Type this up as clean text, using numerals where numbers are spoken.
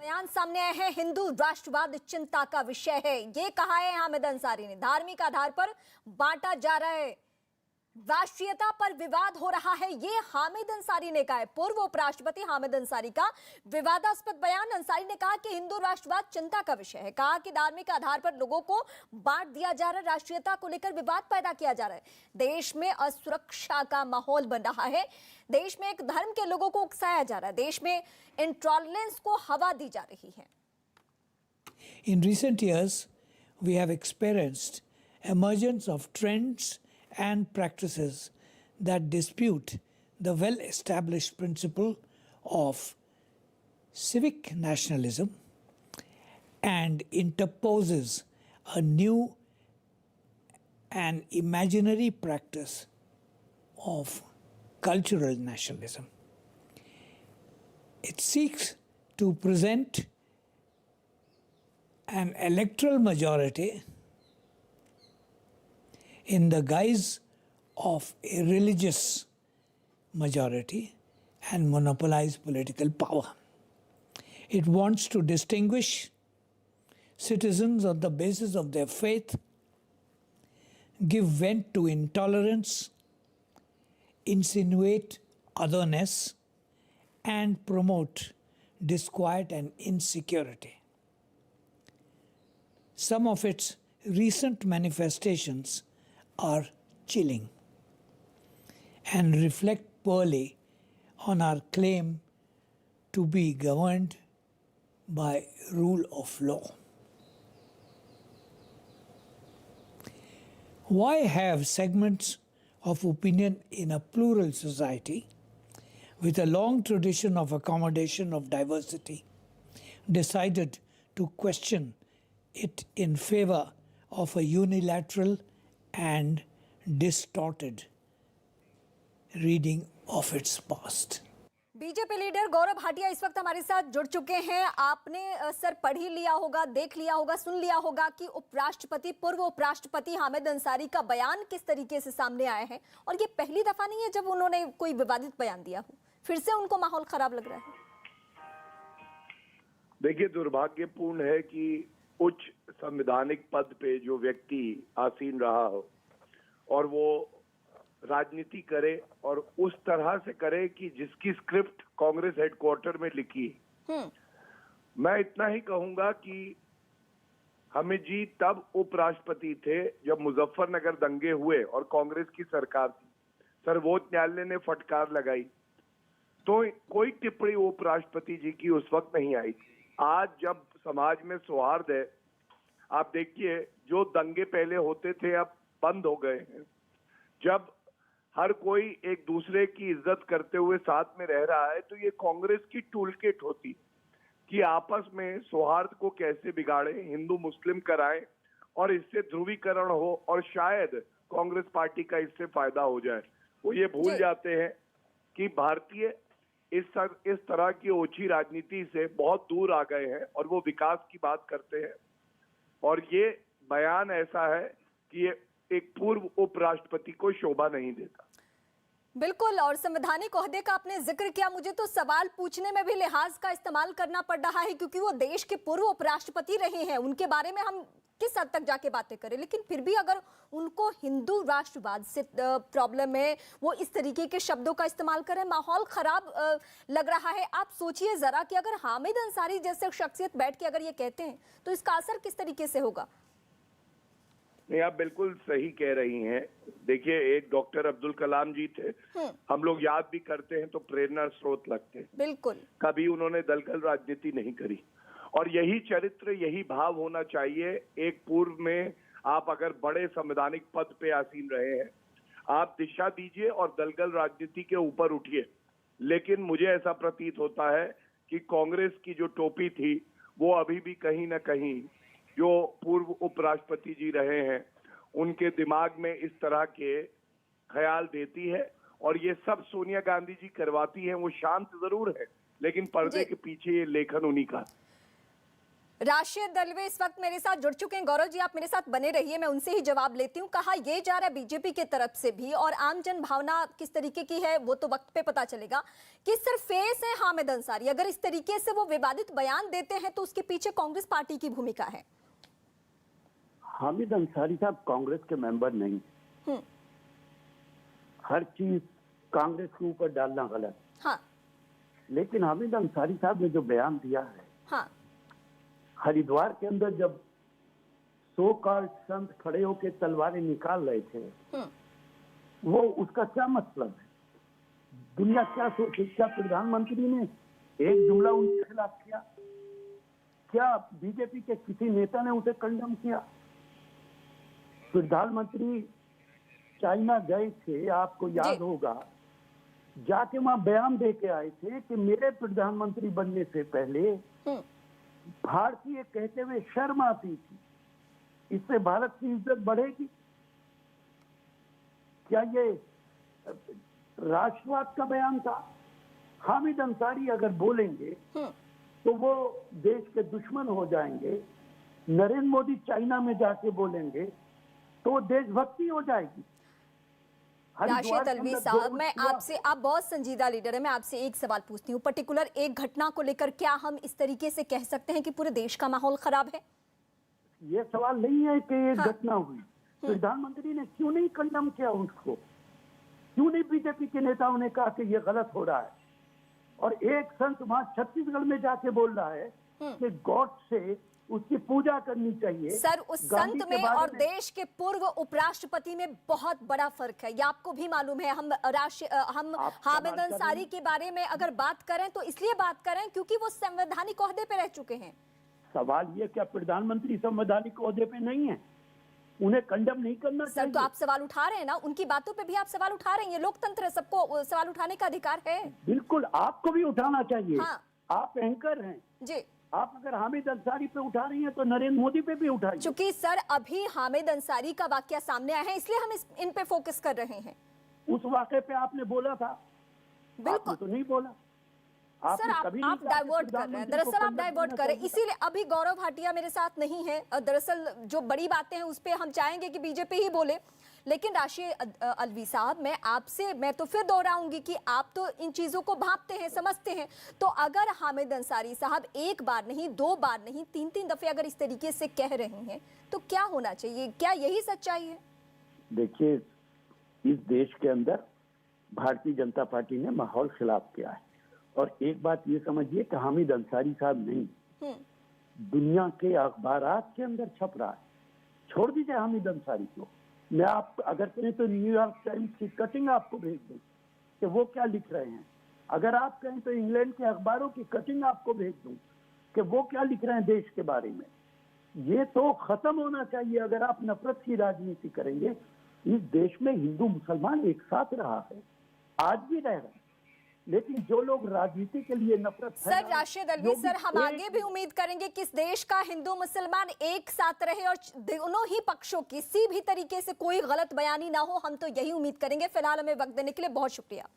बयान सामने आए हैं। हिंदू राष्ट्रवाद चिंता का विषय है, ये कहा है हामिद अंसारी ने। धार्मिक आधार पर बांटा जा रहा है, राष्ट्रीयता पर विवाद हो रहा है, ये हामिद अंसारी ने कहा है। पूर्व उपराष्ट्रपति हामिद अंसारी का विवादास्पद बयान। अंसारी ने कहा कि हिंदू राष्ट्रवाद चिंता का विषय है। कहा कि धार्मिक आधार पर लोगों को बांट दिया जा रहा है, राष्ट्रीयता को लेकर विवाद पैदा किया जा रहा है। देश में असुरक्षा का माहौल बन रहा है, देश में एक धर्म के लोगों को उकसाया जा रहा है, देश में इंटॉलरेंस को हवा दी जा रही है। In recent years, we have experienced emergence of trends and practices that dispute the well-established principle of civic nationalism and interposes a new and imaginary practice of cultural nationalism. It seeks to present an electoral majority in the guise of a religious majority and monopolize political power. It wants to distinguish citizens on the basis of their faith, give vent to intolerance, insinuate otherness, and promote disquiet and insecurity. Some of its recent manifestations are chilling and reflect poorly on our claim to be governed by rule of law. Why have segments of opinion in a plural society with a long tradition of accommodation of diversity decided to question it in favor of a unilateral and distorted reading of its past? BJP leader Gaurav Bhatia इस वक्त हमारे साथ जुड़ चुके हैं। आपने sir पढ़ ही लिया होगा, देख लिया होगा, सुन लिया होगा कि उपराष्ट्रपति, पूर्व उपराष्ट्रपति हामिद अंसारी का बयान किस तरीके से सामने आया है। और ये पहली दफा नहीं है जब उन्होंने कोई विवादित बयान दिया हो, फिर से उनको माहौल खराब लग रहा है। देखिए, दुर्भाग्यपूर्ण है कि उच्च संवैधानिक पद पे जो व्यक्ति आसीन रहा हो और वो राजनीति करे और उस तरह से करे कि जिसकी स्क्रिप्ट कांग्रेस हेडक्वार्टर में लिखी। मैं इतना ही कहूंगा कि हामिद जी तब उपराष्ट्रपति थे जब मुजफ्फरनगर दंगे हुए और कांग्रेस की सरकार थी। सर्वोच्च न्यायालय ने फटकार लगाई तो कोई टिप्पणी उपराष्ट्रपति जी की उस वक्त नहीं आई। आज जब समाज में सौहार्द है, आप देखिए जो दंगे पहले होते थे अब बंद हो गए हैं। जब हर कोई एक दूसरे की इज्जत करते हुए साथ में रह रहा है तो ये कांग्रेस की टूल किट होती कि आपस में सौहार्द को कैसे बिगाड़े, हिंदू मुस्लिम कराएं और इससे ध्रुवीकरण हो और शायद कांग्रेस पार्टी का इससे फायदा हो जाए। वो ये भूल जाते हैं कि भारतीय इस तरह की ओछी राजनीति से बहुत दूर आ गए हैं और वो विकास की बात करते हैं। और ये बयान ऐसा है कि ये एक पूर्व उपराष्ट्रपति को शोभा नहीं देता। बिल्कुल, और संवैधानिक ओहदे का आपने जिक्र किया, मुझे तो सवाल पूछने में भी लिहाज का इस्तेमाल करना पड़ रहा है क्योंकि वो देश के पूर्व उपराष्ट्रपति रहे हैं। उनके बारे में हम किस हद तक जाके बातें करें, लेकिन फिर भी अगर उनको हिंदू राष्ट्रवाद से प्रॉब्लम है, वो इस तरीके के शब्दों का इस्तेमाल करें, माहौल खराब लग रहा है। आप सोचिए जरा कि अगर हामिद अंसारी जैसे शख्सियत बैठ के अगर ये कहते हैं तो इसका असर किस तरीके से होगा। नहीं, आप बिल्कुल सही कह रही हैं। देखिए, एक डॉक्टर अब्दुल कलाम जी थे, हम लोग याद भी करते हैं तो प्रेरणा स्रोत लगते हैं। बिल्कुल, कभी उन्होंने दलगल राजनीति नहीं करी और यही चरित्र, यही भाव होना चाहिए। एक पूर्व में आप अगर बड़े संवैधानिक पद पे आसीन रहे हैं, आप दिशा दीजिए और दलगल राजनीति के ऊपर उठिए। लेकिन मुझे ऐसा प्रतीत होता है कि कांग्रेस की जो टोपी थी वो अभी भी कहीं ना कहीं जो पूर्व उपराष्ट्रपति जी रहे हैं उनके दिमाग में इस तरह के ख्याल देती है। और ये सब सोनिया गांधी जी करवाती हैं। वो शांत जरूर है लेकिन पर्दे के पीछे ये लेखन उन्हीं का। राष्ट्रीय दलवे इस वक्त मेरे साथ जुड़ चुके हैं। गौरव जी, आप मेरे साथ बने रहिए, मैं उनसे ही जवाब लेती हूँ। कहा यह जा रहा है बीजेपी की तरफ से भी, और आम जन भावना किस तरीके की है वो तो वक्त पे पता चलेगा कि सिर्फ फेस है हामिद अंसारी, अगर इस तरीके से वो विवादित बयान देते हैं तो उसके पीछे कांग्रेस पार्टी की भूमिका है। हामिद अंसारी साहब कांग्रेस के मेंबर नहीं। हर चीज कांग्रेस के ऊपर डालना गलत। हाँ। लेकिन हामिद अंसारी साहब ने जो बयान दिया है, हाँ। हरिद्वार के अंदर जब 100 कॉल्ड संत खड़े होकर तलवारें निकाल रहे थे, वो उसका क्या मतलब है? दुनिया क्या सोचे? क्या प्रधानमंत्री ने एक जुमला उनके खिलाफ किया? क्या बीजेपी के किसी नेता ने उसे कंडम किया? प्रधानमंत्री चाइना गए थे, आपको याद होगा, जाके वहां बयान दे के आए थे कि मेरे प्रधानमंत्री बनने से पहले भारतीय कहते हुए शर्म आती थी, इससे भारत की इज्जत बढ़ेगी। क्या ये राष्ट्रवाद का बयान था? हामिद अंसारी अगर बोलेंगे तो वो देश के दुश्मन हो जाएंगे। नरेंद्र मोदी चाइना में जाके बोलेंगे तो देशभक्ति हो जाएगी। राशिद अल्वी साहब, मैं आपसे, आप बहुत संजीदा लीडर है, मैं आपसे एक सवाल पूछती हूँ, पर्टिकुलर एक घटना को लेकर क्या हम इस तरीके से कह सकते हैं कि पूरे देश का माहौल खराब है? ये सवाल नहीं है कि एक घटना हुई, प्रधानमंत्री ने क्यों नहीं कंडम किया उसको? क्यों नहीं बीजेपी के नेताओं ने कहा कि ये गलत हो रहा है? और एक संत वहां छत्तीसगढ़ में जाके बोल रहा है कि गॉड से उसकी पूजा करनी चाहिए। सर, उस संत में और देश के पूर्व उपराष्ट्रपति में बहुत बड़ा फर्क है, ये आपको भी मालूम है। हम हामिद अंसारी के बारे में अगर बात करें तो इसलिए बात करें क्योंकि वो संवैधानिक ओहदे पे रह चुके हैं। सवाल ये, क्या प्रधानमंत्री संवैधानिक ओहदे पे नहीं है? उन्हें कंडम नहीं करना सर, चाहिए? तो आप सवाल उठा रहे हैं ना, उनकी बातों पे भी आप सवाल उठा रहे हैं। ये लोकतंत्र है, सबको सवाल उठाने का अधिकार है। बिल्कुल, आपको भी उठाना चाहिए। हाँ। आप एंकर हैं जी। आप अगर हामिद अंसारी पे उठा रही हैं तो नरेंद्र मोदी पे भी उठाइए। चूंकि सर अभी हामिद अंसारी का वाकया सामने आया है, इसलिए हम इन पे फोकस कर रहे हैं। उस वाकये पे आपने बोला था? बिल्कुल। आपने तो नहीं बोला। सर, आप डाइवर्ट कर रहे हैं, दरअसल आप डाइवर्ट कर रहे हैं। इसीलिए अभी गौरव भाटिया मेरे साथ नहीं है। दरअसल जो बड़ी बातें हैं उस पे हम चाहेंगे कि बीजेपी ही बोले। लेकिन राशिद अल्वी साहब, मैं तो फिर दोहराऊंगी कि आप तो इन चीजों को भांपते हैं, समझते हैं। तो अगर हामिद अंसारी साहब एक बार नहीं, 2 बार नहीं, 3 दफे अगर इस तरीके से कह रहे हैं तो क्या होना चाहिए? क्या यही सच्चाई है? देखिए, इस देश के अंदर भारतीय जनता पार्टी ने माहौल खिलाफ किया है। और एक बात ये समझिए कि हामिद अंसारी साहब नहीं, दुनिया के अखबारात के अंदर छप रहा है। छोड़ दीजिए हामिद अंसारी को, मैं आप अगर कहें तो न्यूयॉर्क टाइम्स की कटिंग आपको भेज दूं कि वो क्या लिख रहे हैं। अगर आप कहें तो इंग्लैंड के अखबारों की कटिंग आपको भेज दूं कि वो क्या लिख रहे हैं देश के बारे में। ये तो खत्म होना चाहिए। अगर आप नफरत की राजनीति करेंगे, इस देश में हिंदू मुसलमान एक साथ रहा है, आज भी रह रहा है, लेकिन जो लोग राजनीति के लिए नफरत, सर राशिद अल्वी सर, हम आगे भी उम्मीद करेंगे कि इस देश का हिंदू मुसलमान एक साथ रहे और दोनों ही पक्षों किसी भी तरीके से कोई गलत बयानी ना हो। हम तो यही उम्मीद करेंगे। फिलहाल हमें वक्त देने के लिए बहुत शुक्रिया।